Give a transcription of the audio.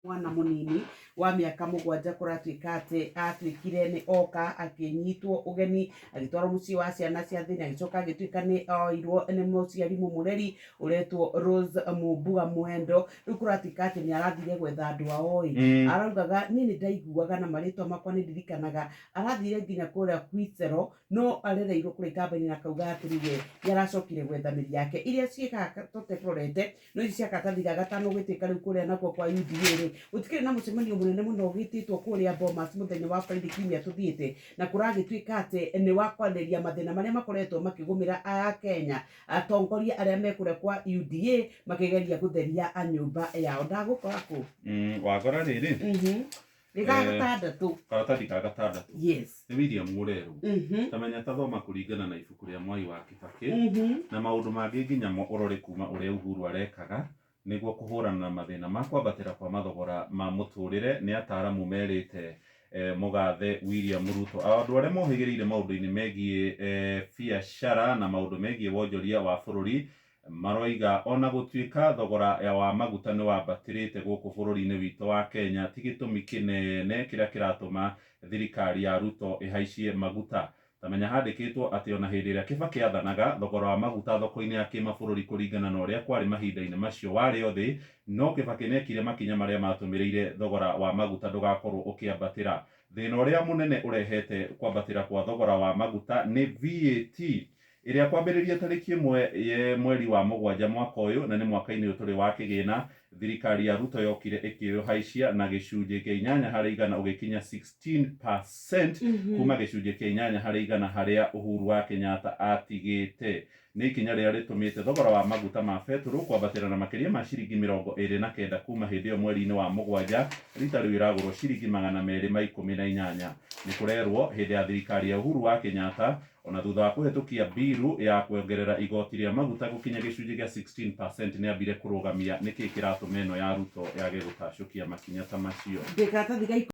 mwana munini wa mĩaka 7 kũratuĩka atĩ atuĩkire nĩ oka akĩnyitwo ũgeni agĩtwarwo mũciĩ wa ciana cia thĩna agĩcoka agĩtuĩka nĩ oirwo nĩ mũciari mũmũreri ũretwo Rose Mumbua Mwendo. Rĩu kũratuĩka atĩ nĩ arathire gwetha andũ ao araugaga niĩ nĩ ndaiguaga na marĩtwa makwa nĩ ndirikanaga arathire nginya kũrĩa Kwicero no arereirwo kũrĩa ikamba-inĩ na akauga atĩrĩrĩ nĩ aracokire gwetha mĩri yake iria ciĩkaga tũtekorete no ici cia karatathi ga gatano gũgĩtuĩka rĩu kũrĩa nakuo kwa UDA gũtikĩrĩ na mũcemanio mũnene mũno ũgĩtĩtwo kũrĩa Bomas mũthenya wa Friday kiumia tũthiĩte na kũragĩtuĩka atĩ nĩ wa kwarĩria mathĩna marĩa makoretwo makĩgũmĩra Akenya atongoria arĩa me kũrĩa kwa UDA makĩgeria gũtheria nyũmba yao. Ndagũkora kũ wagora rĩrĩ gatandatũ karatathi ka gatandatũ yes nĩ William Mũreru tamenya tathoma kũringana na ibuku rĩa Mwai wa Kibaki na maũndũ mangĩ nginya ũrore kuma ũrĩa Uhuru arekaga nĩguo kũhũrana na mathĩna ma kwambatĩra kwa mathogora ma mũtũrĩre nĩ ataaramu merĩte mũgathe William Ruto andũ arĩa mohĩgĩrĩire maũndũ-inĩ megiĩ biacara na maũndũ megiĩ wonjoria wa bũrũri maroiga ona gũtuĩka thogora wa maguta nĩ wambatĩrĩte gũkũ bũrũri-inĩ witũ wa Kenya ti gĩtũmi kĩnene kĩrĩa kĩratũma thirikari ya Ruto ĩhaicie maguta. Tamenya handĩkĩtwo atĩ ona hĩndĩ ĩrĩa Kibaki athanaga thogora wa maguta thoko-inĩ ya kĩmabũrũri kũringana na ũrĩa kwarĩ mahinda-inĩ macio warĩ thĩ no Kibaki nĩekire makinya marĩa matũmĩrĩire thogora wa maguta ndũgakorwo ũkĩambatĩra. Thĩna ũrĩa mũnene ũrehete kwambatĩra kwa thogora wa maguta nĩ VAT ĩrĩa kwambĩrĩria tarĩki 1 mweri wa Mũgwanja mwaka ũyũ na nĩ mwaka-inĩ ũyũ tũrĩ wa kĩgĩna thirikari ya Ruto yokire ĩkĩũhaicia na gĩcunjĩ kĩa 8 harĩ 100 ũgĩkinya 16% kuma gĩcunjĩ kĩa 8 harĩ 100 harĩa Uhuru wa Kenyatta atigĩte. Nĩ ikinya rĩrĩa rĩtũmĩte thogora wa maguta ma betũrũ kwambatĩra na makĩria ma ciringi 29 kuma hĩndĩ ĩyo mweri-inĩ wa Mũgwanja rita rĩu ĩragũrwo ciringi 218. Nĩ kũrerwo hĩndĩ ya thirikari ya Uhuru wa Kenyatta ona thutha wa kũhetũkia biru ya kuongerera igoti rĩa maguta gũkinya gĩcunjĩ gĩa 16% nĩ ambire kũrũgamia nĩkĩ kĩratũma ĩno ya Ruto yage gũtacũkia makinya ta macio.